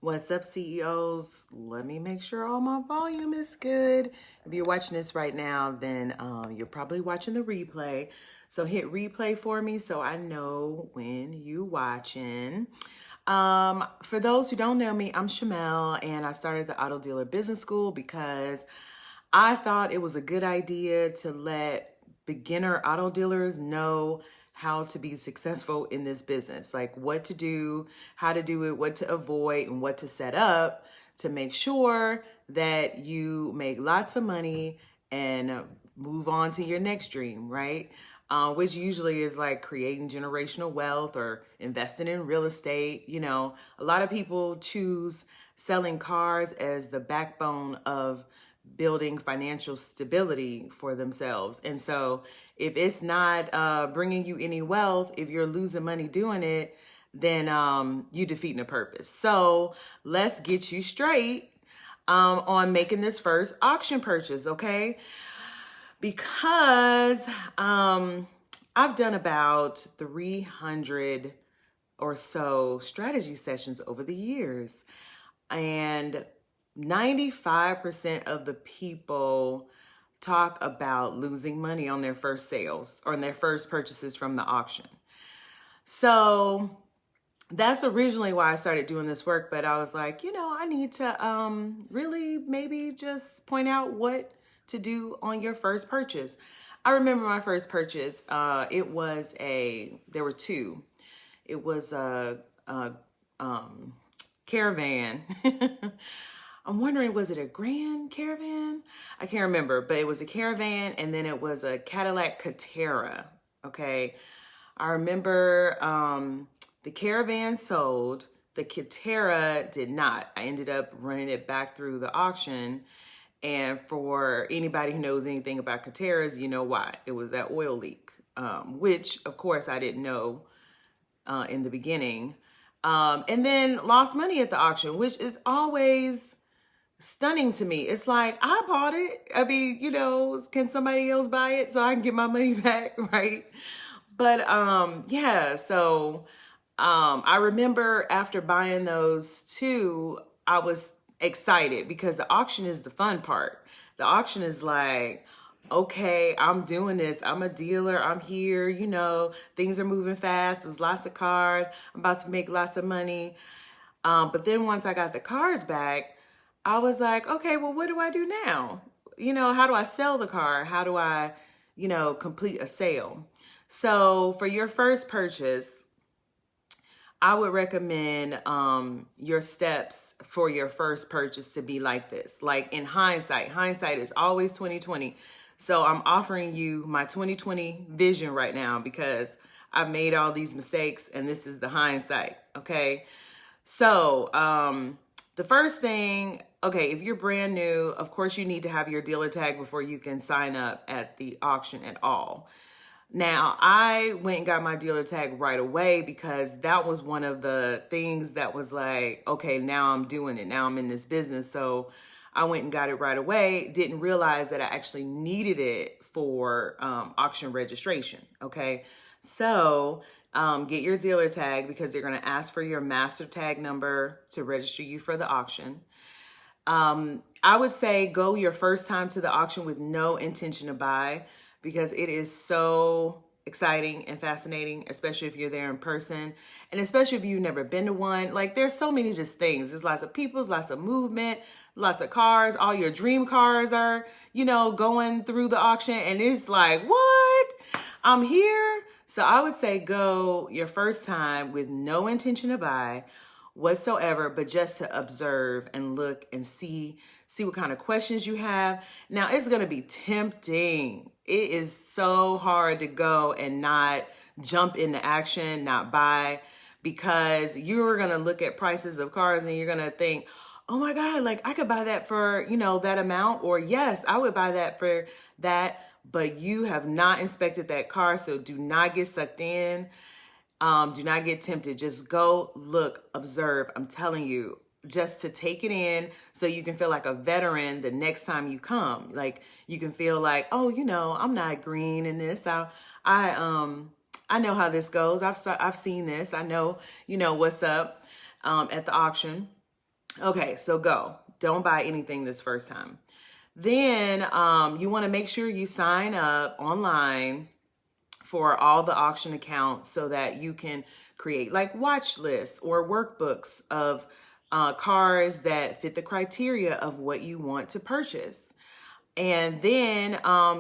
What's up, CEOs? Let me make sure all my volume is good. If you're watching this right now, then you're probably watching the replay. So hit replay for me so I know when you watching. For those who don't know me, I'm Shamel, and I started the Auto Dealer Business School because I thought it was a good idea to let beginner auto dealers know how to be successful in this business, like what to do, how to do it, what to avoid, and what to set up to make sure that you make lots of money and move on to your next dream, right? Which usually is like creating generational wealth or investing in real estate. You know, a lot of people choose selling cars as the backbone of building financial stability for themselves. And so if it's not bringing you any wealth, if you're losing money doing it, then you defeating the purpose. So let's get you straight on making this first auction purchase, okay? Because I've done about 300 or so strategy sessions over the years. And 95% of the people talk about losing money on their first sales or on their first purchases from the auction. So that's originally why I started doing this work, but I was like, I need to really maybe just point out what to do on your first purchase. I remember my first purchase, there were two. It was a caravan. I'm wondering, was it a Grand Caravan? I can't remember, but it was a caravan, and then it was a Cadillac Catera, okay? I remember the caravan sold, the Catera did not. I ended up running it back through the auction, and for anybody who knows anything about Cateras, you know why. It was that oil leak, which, of course, I didn't know in the beginning. And then lost money at the auction, which is always stunning to me. It's like, I bought it. I mean, can somebody else buy it so I can get my money back, right? But so I remember after buying those two, I was excited because the auction is the fun part. The auction is like, okay, I'm doing this. I'm a dealer. I'm here. Things are moving fast. There's lots of cars. I'm about to make lots of money. But then once I got the cars back, I was like, okay, well, what do I do now? How do I sell the car? How do I, complete a sale? So for your first purchase, I would recommend your steps for your first purchase to be like this. Like in hindsight is always 2020. So I'm offering you my 2020 vision right now because I've made all these mistakes and this is the hindsight, okay? So the first thing, okay, if you're brand new, of course you need to have your dealer tag before you can sign up at the auction at all. Now, I went and got my dealer tag right away because that was one of the things that was like, okay, now I'm doing it. Now I'm in this business. So I went and got it right away. Didn't realize that I actually needed it for auction registration, okay? So get your dealer tag because they're going to ask for your master tag number to register you for the auction. I would say go your first time to the auction with no intention to buy because it is so exciting and fascinating, especially if you're there in person and especially if you've never been to one. Like there's so many just things. There's lots of people, lots of movement, lots of cars. All your dream cars are, going through the auction and it's like, what? I'm here. So I would say go your first time with no intention to buy whatsoever, but just to observe and look and see what kind of questions you have. Now it's going to be tempting. It is so hard to go and not jump into action, not buy, because you're going to look at prices of cars and you're going to think, oh my God, like I could buy that for, that amount, or yes, I would buy that for that, but you have not inspected that car. So do not get sucked in. Do not get tempted. Just go look, observe. I'm telling you, just to take it in so you can feel like a veteran the next time you come. Like you can feel like, oh, I'm not green in this. I know how this goes. I've seen this. I know, what's up at the auction. Okay, so go. Don't buy anything this first time. Then you want to make sure you sign up online for all the auction accounts so that you can create like watch lists or workbooks of cars that fit the criteria of what you want to purchase. And then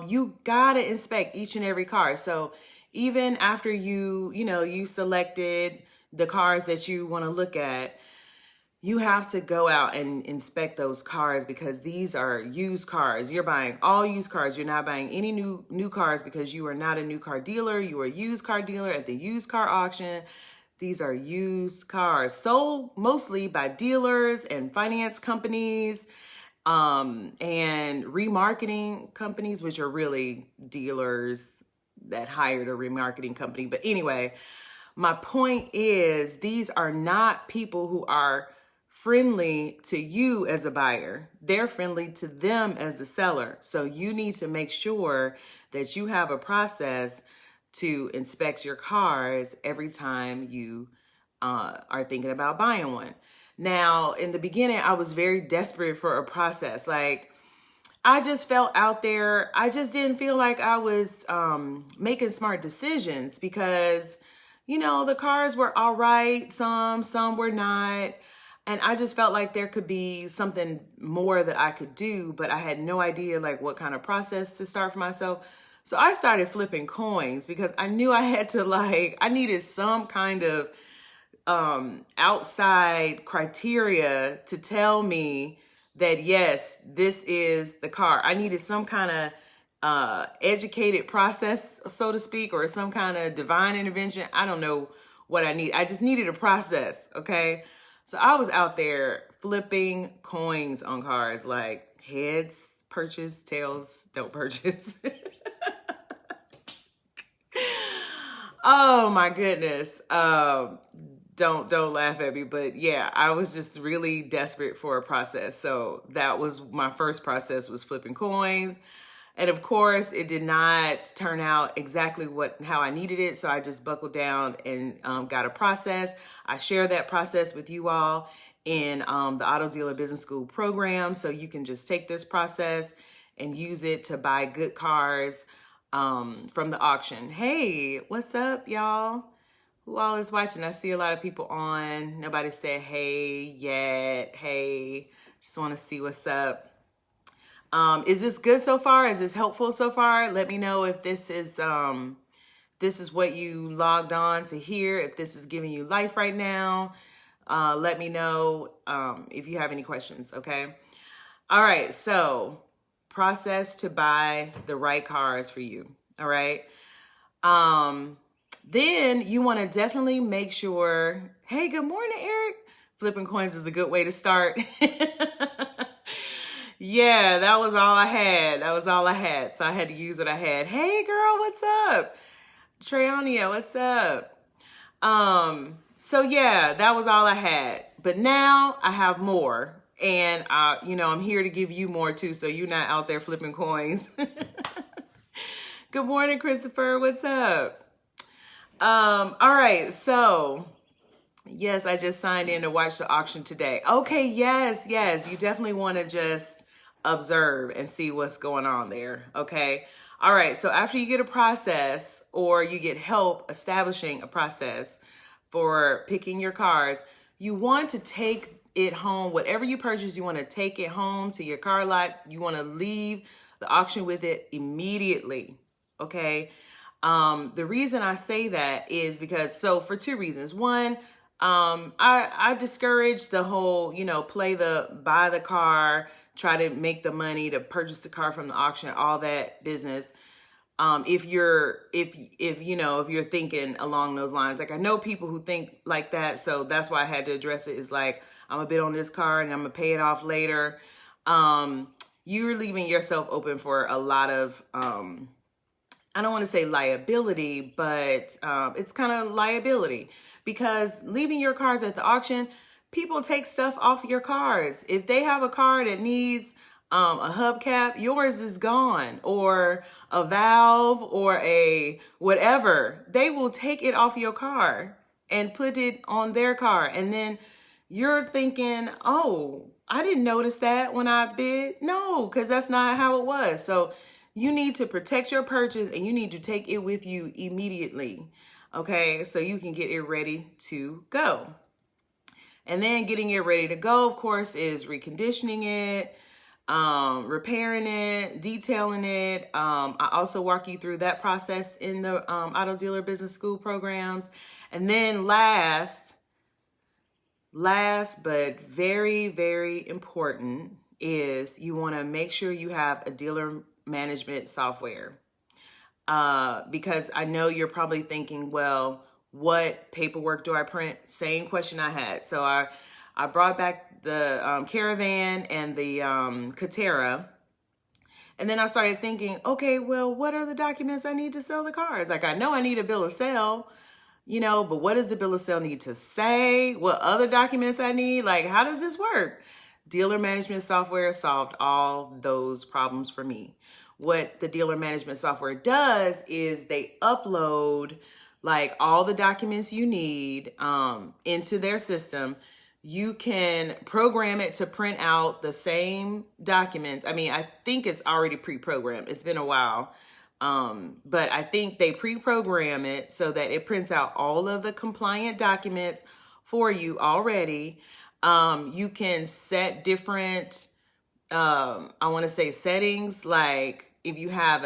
you gotta inspect each and every car. So even after you selected the cars that you want to look at, you have to go out and inspect those cars because these are used cars. You're buying all used cars. You're not buying any new cars because you are not a new car dealer. You are a used car dealer at the used car auction. These are used cars sold mostly by dealers and finance companies and remarketing companies, which are really dealers that hired a remarketing company. But anyway, my point is these are not people who are friendly to you as a buyer. They're friendly to them as the seller. So you need to make sure that you have a process to inspect your cars every time you are thinking about buying one. Now, in the beginning, I was very desperate for a process. Like, I just felt out there. I just didn't feel like I was making smart decisions because, the cars were all right. Some were not. And I just felt like there could be something more that I could do, but I had no idea like what kind of process to start for myself. So I started flipping coins because I knew I had to I needed some kind of outside criteria to tell me that, yes, this is the car. I needed some kind of educated process, so to speak, or some kind of divine intervention. I don't know what I need. I just needed a process. Okay. So I was out there flipping coins on cars, like heads purchase, tails don't purchase. Oh my goodness. Don't laugh at me, but yeah, I was just really desperate for a process. So that was my first process, was flipping coins. And of course, it did not turn out exactly how I needed it. So I just buckled down and got a process. I share that process with you all in the Auto Dealer Business School program. So you can just take this process and use it to buy good cars from the auction. Hey, what's up, y'all? Who all is watching? I see a lot of people on. Nobody said hey yet. Hey, just want to see what's up. Is this good so far? Is this helpful so far? Let me know if this is what you logged on to hear, if this is giving you life right now. Let me know if you have any questions, okay? All right, so process to buy the right cars for you, all right? Then you want to definitely make sure, hey, good morning, Eric. Flipping coins is a good way to start. Yeah, that was all I had. So I had to use what I had. Hey girl, what's up? Treonia, what's up? So yeah, that was all I had. But now I have more. And I'm here to give you more too, so you're not out there flipping coins. Good morning, Christopher. What's up? All right, so yes, I just signed in to watch the auction today. Okay, yes, you definitely want to just observe and see what's going on there, okay? All right, so after you get a process or you get help establishing a process for picking your cars, you want to take it home. Whatever you purchase, you want to take it home to your car lot. You want to leave the auction with it immediately, okay? The reason I say that is because, for two reasons. One, I discourage the whole, buy the car, try to make the money to purchase the car from the auction, all that business. If you're thinking along those lines, like I know people who think like that. So that's why I had to address it, is like, I'm gonna bid on this car and I'm gonna pay it off later. You're leaving yourself open for a lot of, I don't want to say liability, but it's kind of liability, because leaving your cars at the auction, people take stuff off your cars. If they have a car that needs a hubcap, yours is gone, or a valve or a whatever. They will take it off your car and put it on their car. And then you're thinking, oh, I didn't notice that when I bid. No, because that's not how it was. So you need to protect your purchase and you need to take it with you immediately. Okay, so you can get it ready to go. And then getting it ready to go, of course, is reconditioning it, repairing it, detailing it. I also walk you through that process in the Auto Dealer Business School programs. And then last but very, very important is you want to make sure you have a dealer management software. Because I know you're probably thinking, well, what paperwork do I print? Same question I had. So I brought back the Caravan and the Catera. And then I started thinking, okay, well, what are the documents I need to sell the cars? Like, I know I need a bill of sale, but what does the bill of sale need to say? What other documents I need? Like, how does this work? Dealer management software solved all those problems for me. What the dealer management software does is they upload like all the documents you need into their system. You can program it to print out the same documents. I mean, I think it's already pre-programmed. It's been a while. But I think they pre-program it so that it prints out all of the compliant documents for you already. You can set different, I want to say settings, like if you have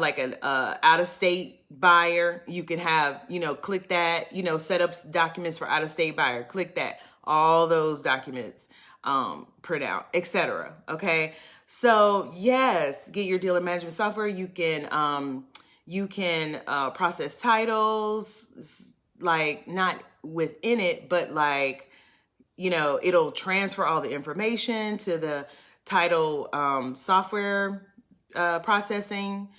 like an out-of-state buyer, you can have, click that, set up documents for out-of-state buyer, click that, all those documents, print out, etc. Okay. So yes, get your dealer management software. You can process titles, like not within it, but like, it'll transfer all the information to the title software processing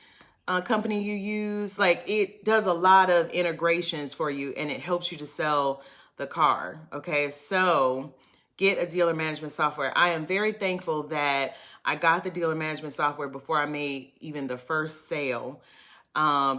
company you use. Like, it does a lot of integrations for you and it helps you to sell the car. Okay, so get a dealer management software. I am very thankful that I got the dealer management software before I made even the first sale.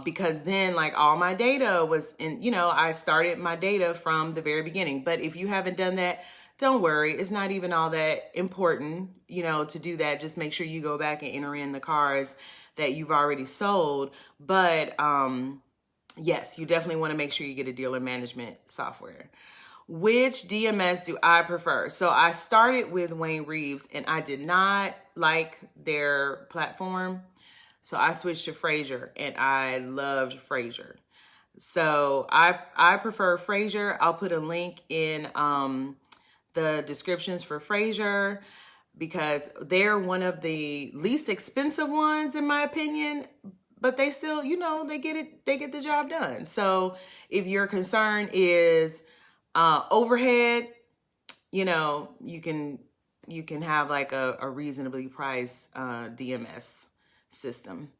Because then like all my data was in, I started my data from the very beginning. But if you haven't done that, don't worry. It's not even all that important, to do that. Just make sure you go back and enter in the cars that you've already sold. But yes, you definitely want to make sure you get a dealer management software. Which DMS do I prefer? So I started with Wayne Reeves and I did not like their platform. So I switched to Frazer and I loved Frazer. So I prefer Frazer. I'll put a link in the descriptions for Frazer because they're one of the least expensive ones in my opinion, but they still, they get the job done. So if your concern is overhead, you can have like a reasonably priced DMS system.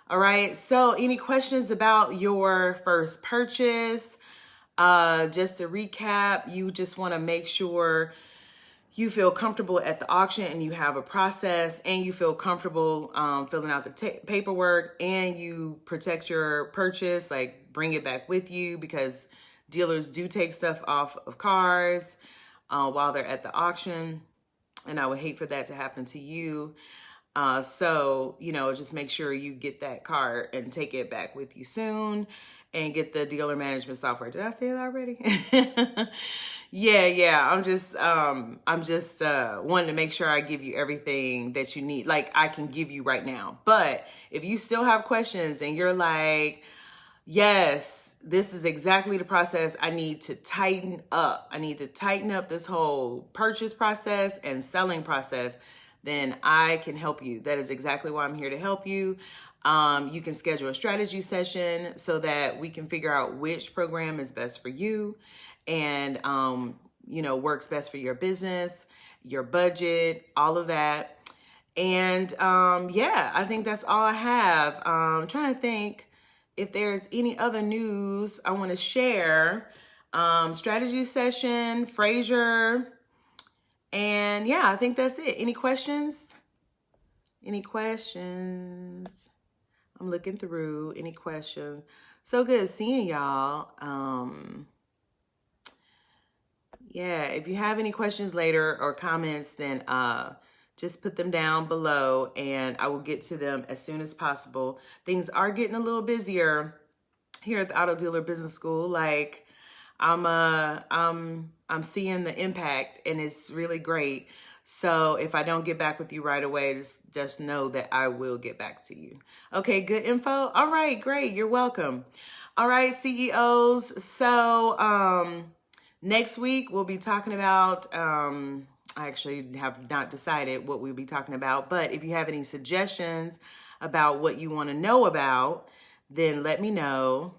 All right. So any questions about your first purchase? Just to recap, you just want to make sure you feel comfortable at the auction and you have a process and you feel comfortable filling out the paperwork and you protect your purchase, like bring it back with you because dealers do take stuff off of cars while they're at the auction. And I would hate for that to happen to you. So, just make sure you get that car and take it back with you soon and get the dealer management software. Did I say that already? Yeah. I'm just wanting to make sure I give you everything that you need, like I can give you right now. But if you still have questions and you're like, yes, this is exactly the process I need to tighten up. I need to tighten up this whole purchase process and selling process, then I can help you. That is exactly why I'm here to help you. You can schedule a strategy session so that we can figure out which program is best for you and, works best for your business, your budget, all of that. And I think that's all I have. I'm trying to think if there's any other news I want to share. Strategy session, Frazer. And yeah, I think that's it. Any questions? Any questions? I'm looking through. Any questions? So good seeing y'all. Yeah, if you have any questions later or comments, then just put them down below and I will get to them as soon as possible. Things are getting a little busier here at the Auto Dealer Business School. Like I'm seeing the impact and it's really great. So if I don't get back with you right away, just know that I will get back to you. Okay, good info. All right, great. You're welcome. All right, CEOs. So next week we'll be talking about I actually have not decided what we'll be talking about, but if you have any suggestions about what you want to know about, then let me know.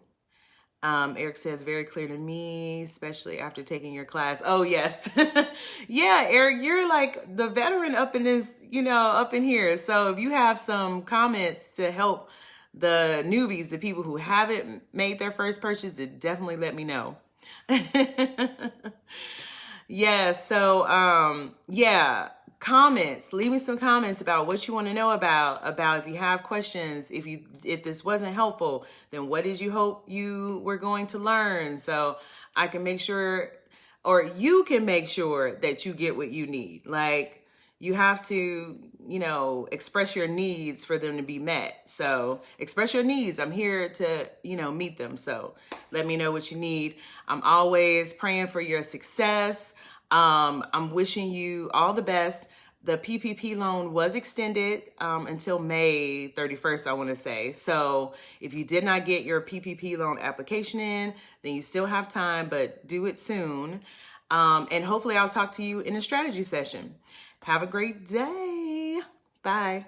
Eric says, very clear to me, especially after taking your class. Oh, yes. Yeah, Eric, you're like the veteran up in this, up in here. So if you have some comments to help the newbies, the people who haven't made their first purchase, then definitely let me know. Yeah, so yeah, comments. Leave me some comments about what you want to know about if you have questions, if this wasn't helpful, then what did you hope you were going to learn? So I can make sure, or you can make sure that you get what you need. Like you have to, express your needs for them to be met. So express your needs. I'm here to, meet them. So let me know what you need. I'm always praying for your success. I'm wishing you all the best. The PPP loan was extended until May 31st, I want to say. So if you did not get your PPP loan application in, then you still have time, but do it soon. And hopefully I'll talk to you in a strategy session. Have a great day. Bye.